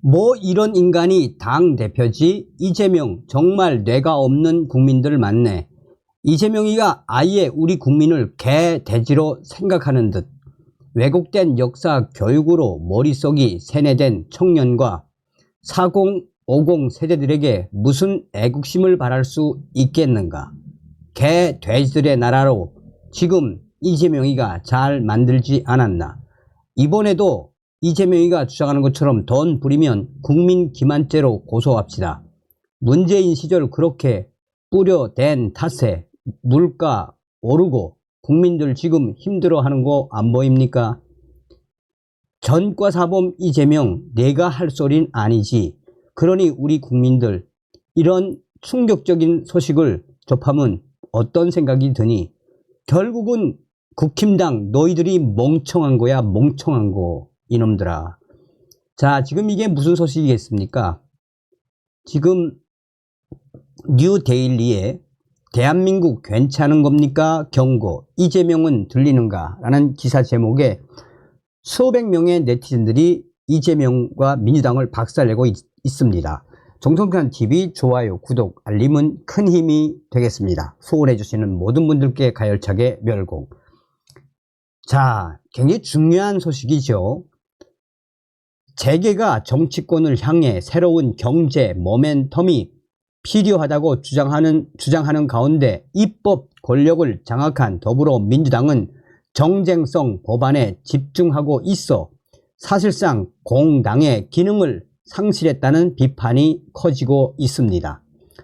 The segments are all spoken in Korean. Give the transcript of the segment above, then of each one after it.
뭐 이런 인간이 당대표지? 이재명 정말 뇌가 없는 국민들 많네. 이재명이가 아예 우리 국민을 개, 돼지로 생각하는 듯 왜곡된 역사 교육으로 머릿속이 세뇌된 청년과 40, 50 세대들에게 무슨 애국심을 바랄 수 있겠는가. 개, 돼지들의 나라로 지금 이재명이가 잘 만들지 않았나. 이번에도 이재명이가 주장하는 것처럼 돈 부리면 국민 기만죄로 고소합시다. 문재인 시절 그렇게 뿌려댄 탓에 물가 오르고 국민들 지금 힘들어하는 거 안 보입니까? 전과사범 이재명 내가 할 소린 아니지. 그러니 우리 국민들 이런 충격적인 소식을 접하면 어떤 생각이 드니? 결국은 국힘당 너희들이 멍청한 거야, 멍청한 거. 이놈들아. 자, 지금 이게 무슨 소식이겠습니까? 지금 뉴데일리에 대한민국 괜찮은 겁니까? 경고. 이재명은 들리는가? 라는 기사 제목에 수백 명의 네티즌들이 이재명과 민주당을 박살내고 있습니다. 정성찬TV 좋아요, 구독, 알림은 큰 힘이 되겠습니다. 후원해 주시는 모든 분들께 가열차게 멸공. 자, 굉장히 중요한 소식이죠. 재계가 정치권을 향해 새로운 경제 모멘텀이 필요하다고 주장하는 가운데 입법 권력을 장악한 더불어민주당은 정쟁성 법안에 집중하고 있어 사실상 공당의 기능을 상실했다는 비판이 커지고 있습니다.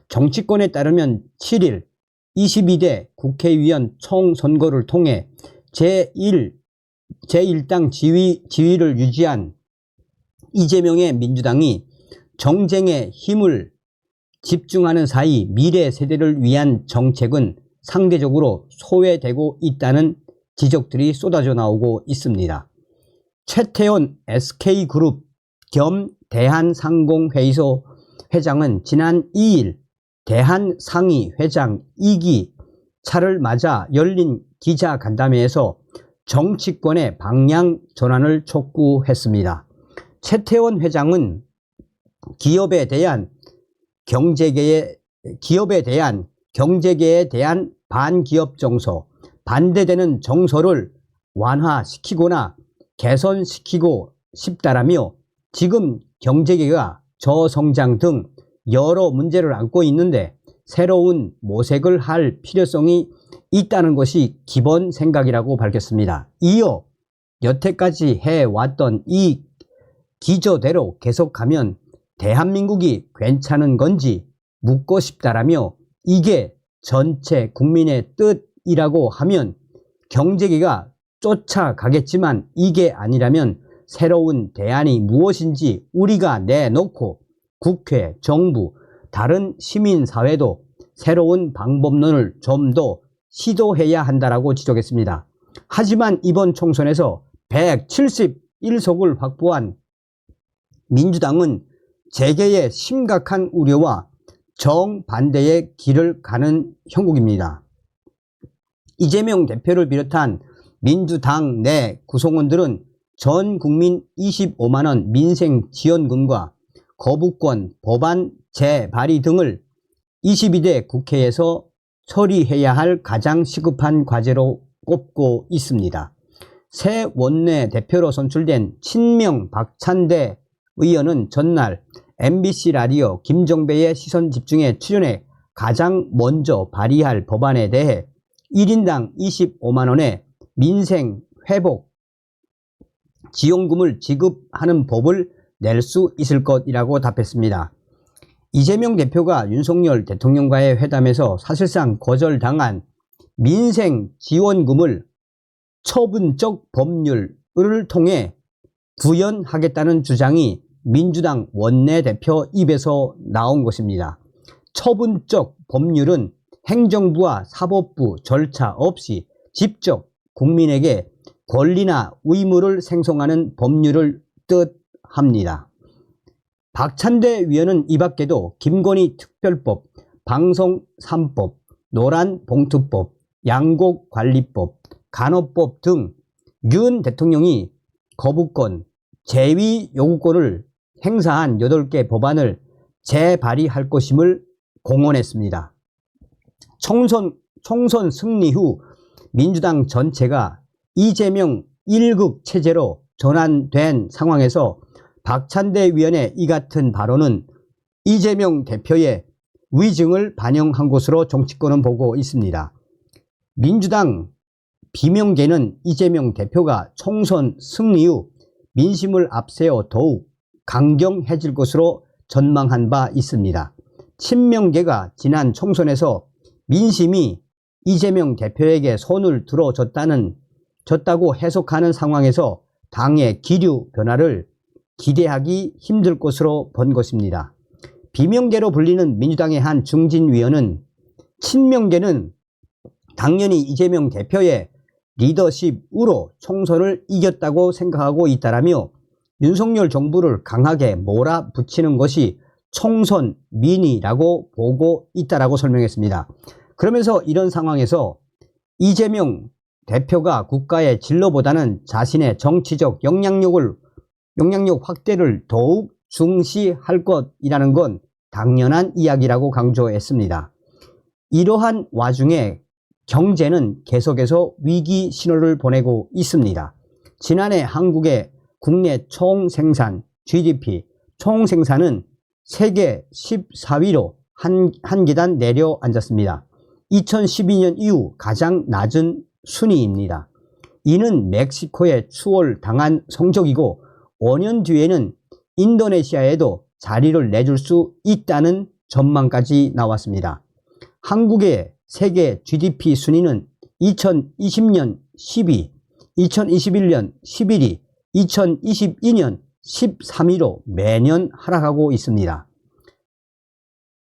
정치권에 따르면 7일 22대 국회의원 총선거를 통해 제1당 지위를 유지한 이재명의 민주당이 정쟁에 힘을 집중하는 사이 미래 세대를 위한 정책은 상대적으로 소외되고 있다는 지적들이 쏟아져 나오고 있습니다. 최태원 SK그룹 겸 대한상공회의소 회장은 지난 2일 대한상의 회장 2기 차를 맞아 열린 기자간담회에서 정치권의 방향 전환을 촉구했습니다. 최태원 회장은 기업에 대한 경제계에 대한 반기업 정서, 반대되는 정서를 완화시키거나 개선시키고 싶다라며 지금 경제계가 저성장 등 여러 문제를 안고 있는데 새로운 모색을 할 필요성이 있다는 것이 기본 생각이라고 밝혔습니다. 이어 여태까지 해왔던 이 기조대로 계속하면 대한민국이 괜찮은 건지 묻고 싶다라며 이게 전체 국민의 뜻이라고 하면 경제계가 쫓아가겠지만 이게 아니라면 새로운 대안이 무엇인지 우리가 내놓고 국회, 정부, 다른 시민사회도 새로운 방법론을 좀 더 시도해야 한다라고 지적했습니다. 하지만 이번 총선에서 171석을 확보한 민주당은 재계의 심각한 우려와 정반대의 길을 가는 형국입니다. 이재명 대표를 비롯한 민주당 내 구성원들은 전 국민 25만원 민생 지원금과 거부권 법안 재발의 등을 22대 국회에서 처리해야 할 가장 시급한 과제로 꼽고 있습니다. 새 원내대표로 선출된 친명 박찬대 의원은 전날 MBC 라디오 김종배의 시선집중에 출연해 가장 먼저 발의할 법안에 대해 1인당 25만원의 민생회복 지원금을 지급하는 법을 낼 수 있을 것이라고 답했습니다. 이재명 대표가 윤석열 대통령과의 회담에서 사실상 거절당한 민생지원금을 처분적 법률을 통해 구현하겠다는 주장이 민주당 원내대표 입에서 나온 것입니다. 처분적 법률은 행정부와 사법부 절차 없이 직접 국민에게 권리나 의무를 생성하는 법률을 뜻합니다. 박찬대 위원은 이 밖에도 김건희 특별법, 방송 3법, 노란봉투법, 양곡관리법, 간호법 등 윤 대통령이 거부권, 재위 요구권을 행사한 8개 법안을 재발의할 것임을 공언했습니다. 총선 승리 후 민주당 전체가 이재명 1국 체제로 전환된 상황에서 박찬대 위원의 이 같은 발언은 이재명 대표의 위증을 반영한 것으로 정치권은 보고 있습니다. 민주당 비명계는 이재명 대표가 총선 승리 후 민심을 앞세워 더욱 강경해질 것으로 전망한 바 있습니다. 친명계가 지난 총선에서 민심이 이재명 대표에게 손을 들어줬다고 해석하는 상황에서 당의 기류 변화를 기대하기 힘들 것으로 본 것입니다. 비명계로 불리는 민주당의 한 중진위원은 친명계는 당연히 이재명 대표의 리더십으로 총선을 이겼다고 생각하고 있다라며 윤석열 정부를 강하게 몰아붙이는 것이 총선 민의라고 보고 있다라고 설명했습니다. 그러면서 이런 상황에서 이재명 대표가 국가의 진로보다는 자신의 정치적 영향력 확대를 더욱 중시할 것이라는 건 당연한 이야기라고 강조했습니다. 이러한 와중에 경제는 계속해서 위기 신호를 보내고 있습니다. 지난해 한국의 국내 총생산 GDP 총생산은 세계 14위로 한 계단 내려앉았습니다. 2012년 이후 가장 낮은 순위입니다. 이는 멕시코에 추월당한 성적이고 5년 뒤에는 인도네시아에도 자리를 내줄 수 있다는 전망까지 나왔습니다. 한국의 세계 GDP 순위는 2020년 10위, 2021년 11위, 2022년 13위로 매년 하락하고 있습니다.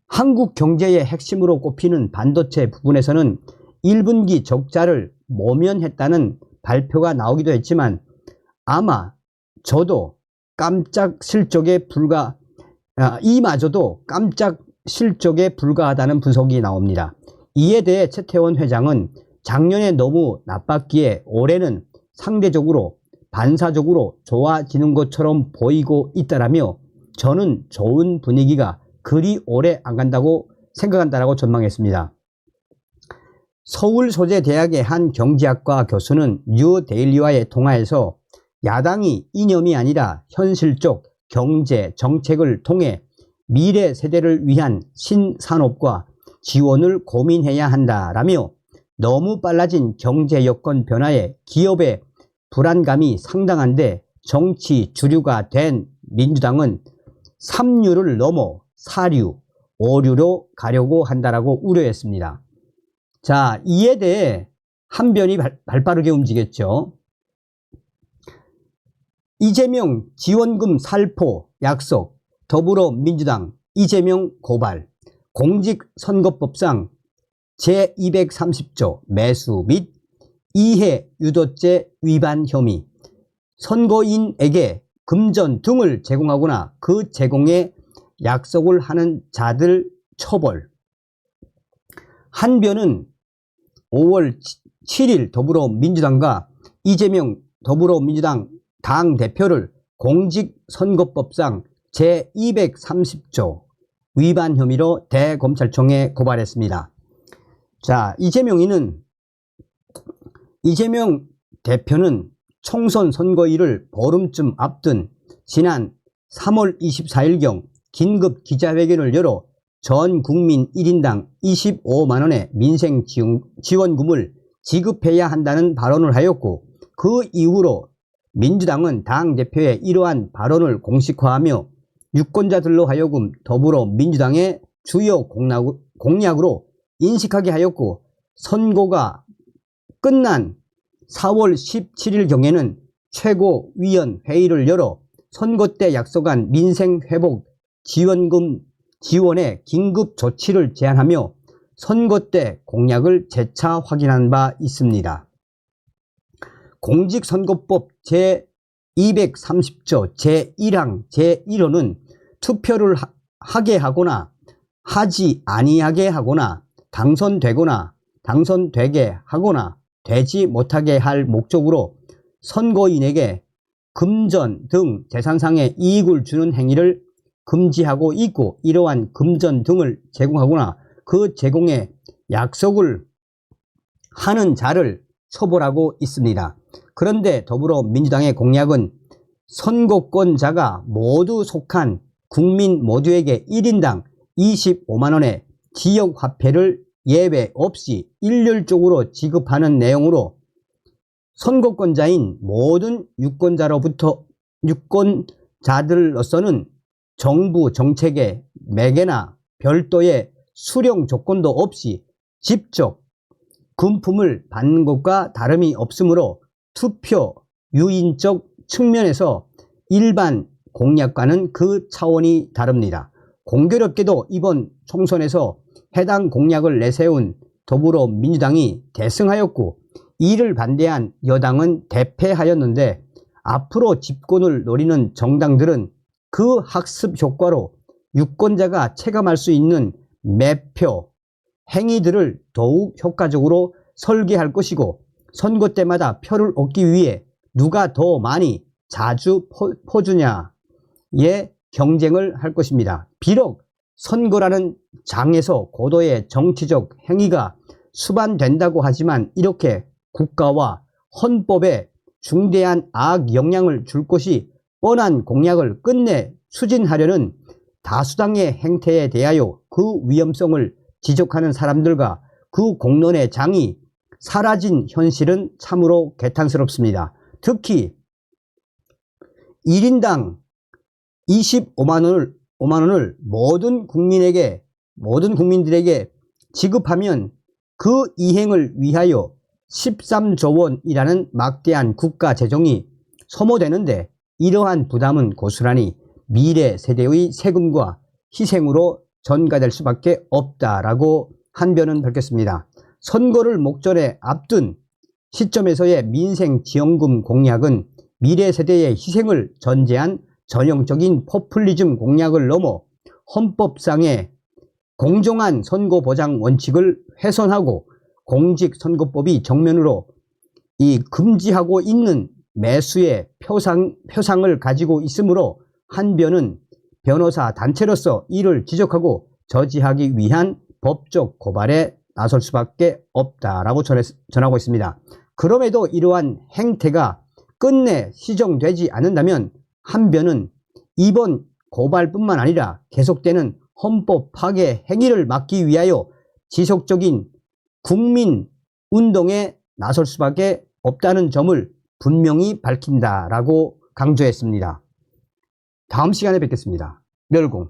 한국 경제의 핵심으로 꼽히는 반도체 부분에서는 1분기 적자를 모면했다는 발표가 나오기도 했지만 아마 저도 이마저도 깜짝 실적에 불과하다는 분석이 나옵니다. 이에 대해 최태원 회장은 작년에 너무 나빴기에 올해는 상대적으로 반사적으로 좋아지는 것처럼 보이고 있다라며 저는 좋은 분위기가 그리 오래 안 간다고 생각한다라고 전망했습니다. 서울 소재 대학의 한 경제학과 교수는 뉴데일리와의 통화에서 야당이 이념이 아니라 현실적 경제 정책을 통해 미래 세대를 위한 신산업과 지원을 고민해야 한다라며 너무 빨라진 경제 여건 변화에 기업의 불안감이 상당한데 정치 주류가 된 민주당은 3류를 넘어 4류, 5류로 가려고 한다라고 우려했습니다. 자, 이에 대해 한변이 발빠르게 움직였죠. 이재명 지원금 살포 약속, 더불어민주당 이재명 고발, 공직선거법상 제230조 매수 및 이해 유도죄 위반 혐의, 선거인에게 금전 등을 제공하거나 그 제공에 약속을 하는 자들 처벌. 한변은 5월 7일 더불어민주당과 이재명 더불어민주당 당대표를 공직선거법상 제230조 위반 혐의로 대검찰청에 고발했습니다. 자, 이재명 대표는 총선 선거일을 보름쯤 앞둔 지난 3월 24일경 긴급 기자회견을 열어 전 국민 1인당 25만원의 민생지원금을 지급해야 한다는 발언을 하였고 그 이후로 민주당은 당대표의 이러한 발언을 공식화하며 유권자들로 하여금 더불어민주당의 주요 공약으로 인식하게 하였고 선거가 끝난 4월 17일경에는 최고위원회의를 열어 선거 때 약속한 민생회복 지원금 지원의 긴급 조치를 제안하며 선거 때 공약을 재차 확인한 바 있습니다. 공직선거법 제230조 제1항 제1호는 투표를 하게 하거나 하지 아니하게 하거나 당선되거나 당선되게 하거나 되지 못하게 할 목적으로 선거인에게 금전 등 재산상의 이익을 주는 행위를 금지하고 있고, 이러한 금전 등을 제공하거나 그 제공에 약속을 하는 자를 처벌하고 있습니다. 그런데 더불어민주당의 공약은 선거권자가 모두 속한 국민 모두에게 1인당 25만원의 지역화폐를 예외 없이 일률적으로 지급하는 내용으로 선거권자인 모든 유권자들로서는 정부 정책의 매개나 별도의 수령 조건도 없이 직접 금품을 받는 것과 다름이 없으므로 투표 유인적 측면에서 일반 공약과는 그 차원이 다릅니다. 공교롭게도 이번 총선에서 해당 공약을 내세운 더불어민주당이 대승하였고, 이를 반대한 여당은 대패하였는데, 앞으로 집권을 노리는 정당들은 그 학습 효과로 유권자가 체감할 수 있는 매표 행위들을 더욱 효과적으로 설계할 것이고, 선거 때마다 표를 얻기 위해 누가 더 많이 자주 퍼주냐의 경쟁을 할 것입니다. 비록 선거라는 장에서 고도의 정치적 행위가 수반된다고 하지만, 이렇게 국가와 헌법에 중대한 악영향을 줄 것이 뻔한 공약을 끝내 추진하려는 다수당의 행태에 대하여 그 위험성을 지적하는 사람들과 그 공론의 장이 사라진 현실은 참으로 개탄스럽습니다. 특히 1인당 25만원을 모든 국민들에게 지급하면 그 이행을 위하여 13조 원이라는 막대한 국가 재정이 소모되는데, 이러한 부담은 고스란히 미래 세대의 세금과 희생으로 전가될 수밖에 없다라고 한변은 밝혔습니다. 선거를 목전에 앞둔 시점에서의 민생지원금 공약은 미래 세대의 희생을 전제한 전형적인 포퓰리즘 공약을 넘어 헌법상의 공정한 선거 보장 원칙을 훼손하고 공직선거법이 정면으로 금지하고 있는 매수의 표상을 가지고 있으므로 한변은 변호사 단체로서 이를 지적하고 저지하기 위한 법적 고발에 나설 수밖에 없다라고 전하고 있습니다. 그럼에도 이러한 행태가 끝내 시정되지 않는다면 한변은 이번 고발뿐만 아니라 계속되는 헌법 파괴 행위를 막기 위하여 지속적인 국민 운동에 나설 수밖에 없다는 점을 분명히 밝힌다라고 강조했습니다. 다음 시간에 뵙겠습니다. 멸공.